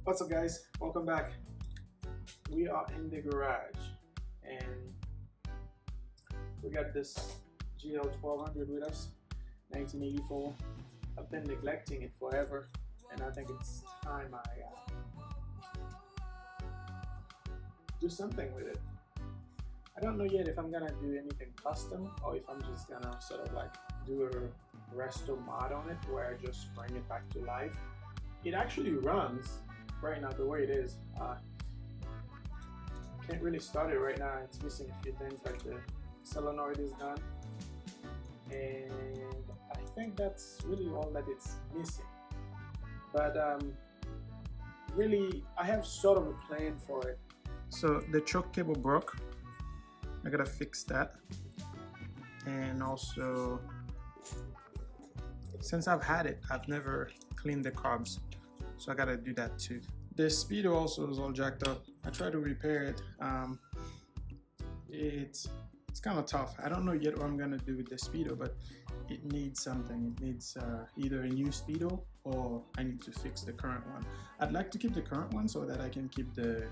What's up, guys? Welcome back. We are in the garage and we got this GL1200 with us, 1984. I've been neglecting it forever and I think it's time I do something with it. I don't know yet if I'm gonna do anything custom or if I'm just gonna sort of like do a resto mod on it where I just bring it back to life. It actually runs right now the way it is. Can't really start it right now. It's missing a few things, like the solenoid is done, and I think that's really all that it's missing. But really, I have sort of a plan for it. So the choke cable broke. I gotta fix that, and also since I've had it, I've never cleaned the carbs, so I gotta do that too. The speedo also is all jacked up. I tried to repair it. It's kind of tough. I don't know yet what I'm gonna do with the speedo, but it needs something. It needs either a new speedo or I need to fix the current one. I'd like to keep the current one so that I can keep a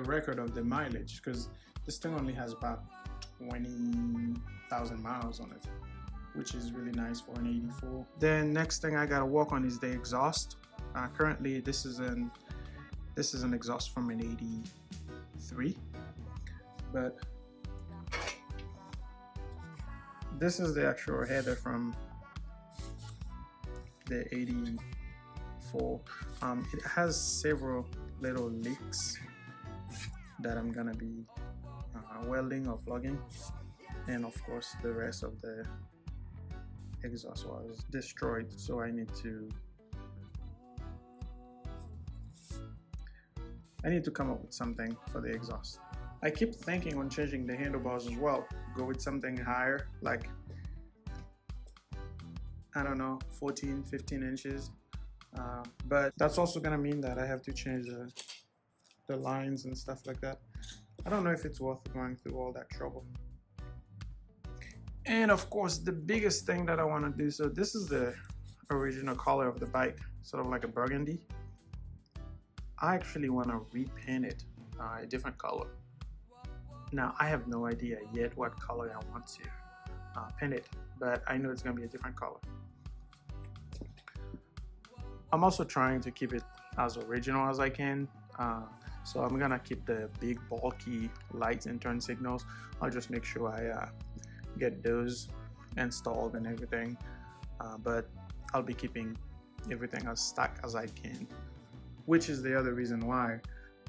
record of the mileage, because this thing only has about 20,000 miles on it, which is really nice for an 84. Then next thing I gotta work on is the exhaust. Currently this is an exhaust from an 83, but this is the actual header from the 84. It has several little leaks that I'm gonna be welding or plugging, and of course the rest of the exhaust was destroyed, so I need to come up with something for the exhaust. I keep thinking on changing the handlebars as well, go with something higher, like I don't know, 14-15 inches, but that's also gonna mean that I have to change the lines and stuff like that. I don't know if it's worth going through all that trouble. And of course the biggest thing that I want to do, so this is the original color of the bike, sort of like a burgundy. I actually want to repaint it a different color. Now I have no idea yet what color I want to paint it, but I know it's going to be a different color. I'm also trying to keep it as original as I can, so I'm gonna keep the big bulky lights and turn signals. I'll just make sure I get those installed and everything, but I'll be keeping everything as stuck as I can, which is the other reason why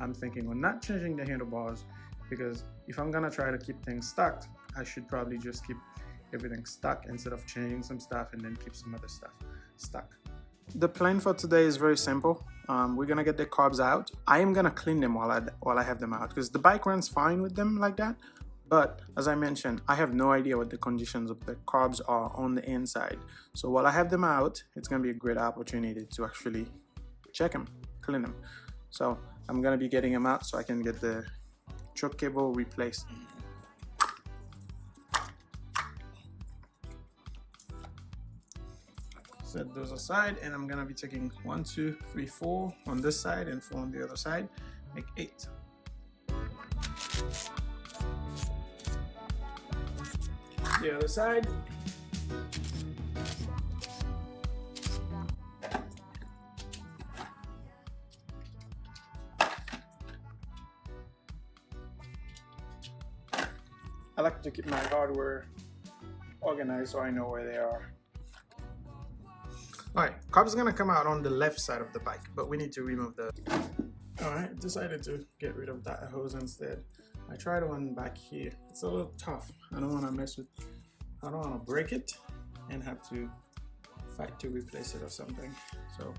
I'm thinking on not changing the handlebars, because if I'm gonna try to keep things stuck, I should probably just keep everything stuck instead of changing some stuff and then keep some other stuff stuck. The plan for today is very simple. We're gonna get the carbs out. I am gonna clean them while I have them out, because the bike runs fine with them like that. But as I mentioned, I have no idea what the conditions of the carbs are on the inside. So while I have them out, it's gonna be a great opportunity to actually check them, clean them. So I'm gonna be getting them out so I can get the choke cable replaced. Set those aside, and I'm gonna be taking 1, 2, 3, 4 on this side and 4 on the other side, make 8. The other side. I like to keep my hardware organized so I know where they are. Alright, carbs gonna come out on the left side of the bike, but we need to remove the... Alright, decided to get rid of that hose instead. I tried one back here. It's a little tough. I don't want to mess with... I don't want to break it and have to fight to replace it or something. So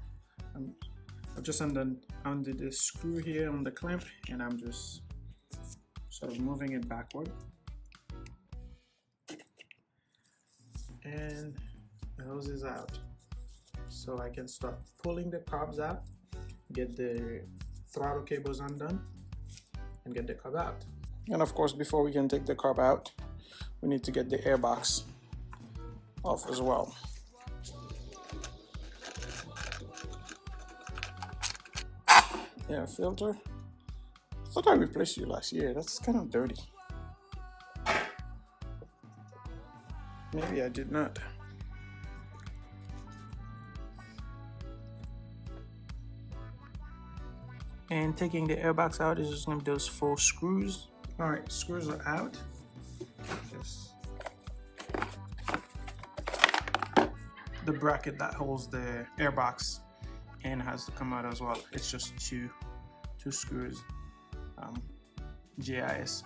I've just undid the screw here on the clamp, and I'm just sort of moving it backward. And the hose is out. So I can start pulling the carbs out, get the throttle cables undone, and get the carb out. And of course, before we can take the carb out, we need to get the air box off as well. Yeah, filter. I thought I replaced you last year. That's kind of dirty. Maybe I did not. And taking the airbox out is just going to be those 4 screws. All right, screws are out. Just the bracket that holds the airbox and has to come out as well. It's just two screws, GIS.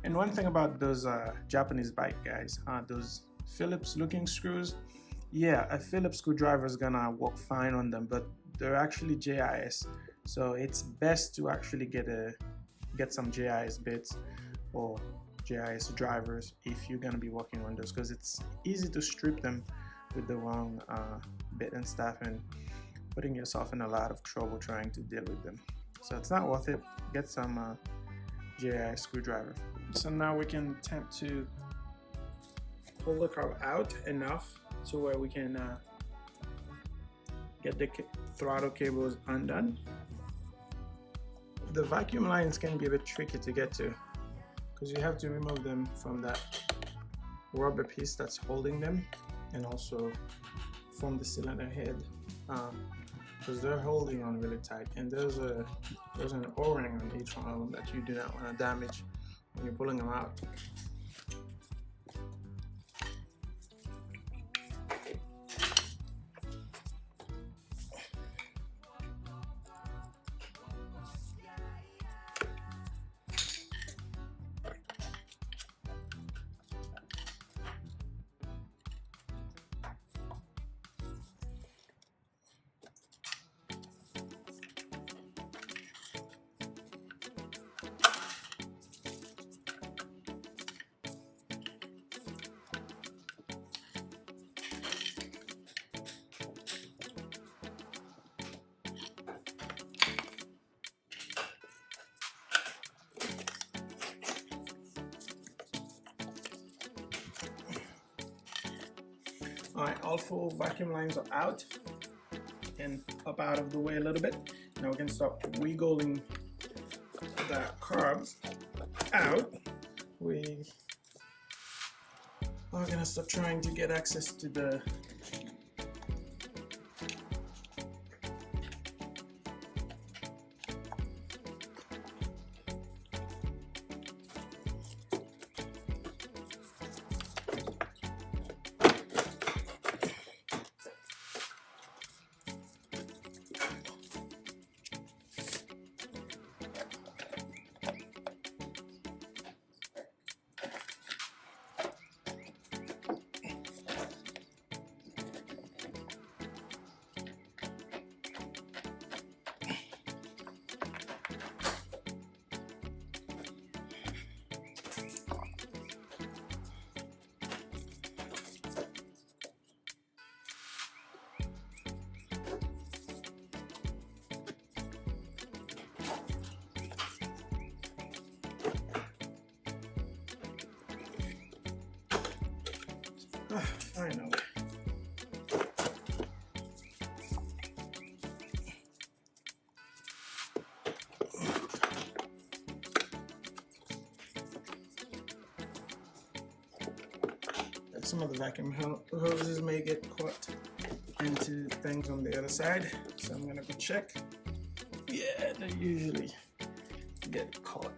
And one thing about those Japanese bike guys, those Phillips looking screws, yeah, a Phillips screwdriver is gonna work fine on them, but they're actually GIS, so it's best to actually get some GIS bits or GIS drivers if you're gonna be working on those, because it's easy to strip them with the wrong bit and stuff and putting yourself in a lot of trouble trying to deal with them. So it's not worth it. Get some GIS screwdriver. So now we can attempt to pull the carb out enough to where we can get the throttle cables undone. The vacuum lines can be a bit tricky to get to because you have to remove them from that rubber piece that's holding them, and also from the cylinder head, because they're holding on really tight, and there's an O-ring on each one of them that you do not want to damage when you're pulling them out. Alright, all 4 vacuum lines are out and up out of the way a little bit. Now we can start wiggling the carbs out. We are gonna start trying to get access to the finally. Some of the vacuum hoses may get caught into things on the other side, so I'm gonna go check. Yeah, they usually get caught.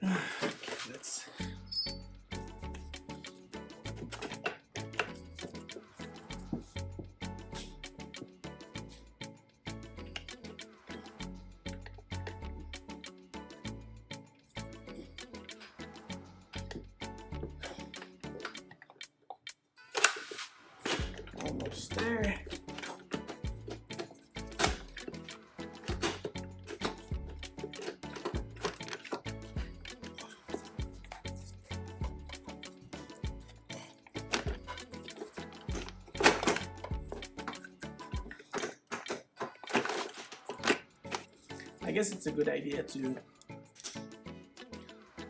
Let's almost there. I guess it's a good idea to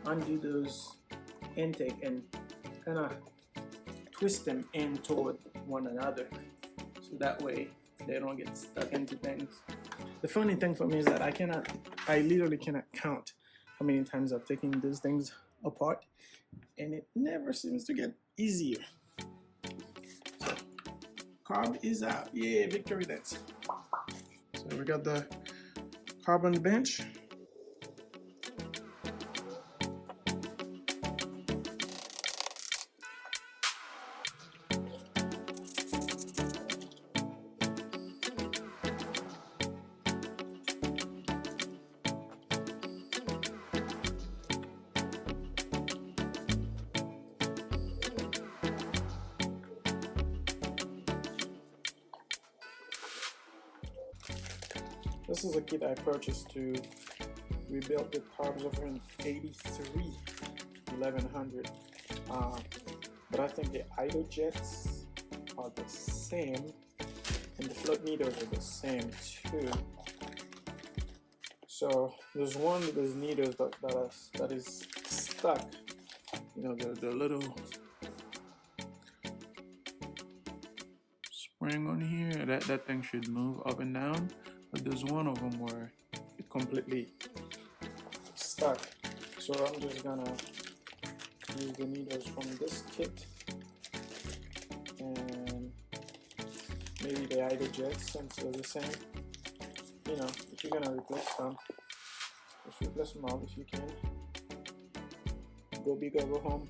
undo those intake and kind of twist them in toward one another, so that way they don't get stuck into things. The funny thing for me is that I literally cannot count how many times I've taken these things apart, and it never seems to get easier. So, carb is out. Yeah, victory dance. So we got the carb on the bench. This is a kit I purchased to rebuild the Carburetor in 1100. But I think the idle jets are the same, and the float meters are the same too. So there's one of those needles that is stuck. You know, the little spring on here. That thing should move up and down. But there's one of them where it completely stuck. So I'm just gonna use the needles from this kit and maybe the idle jets, since they're the same. You know, if you're gonna replace them, just replace them all if you can. Go big or go home.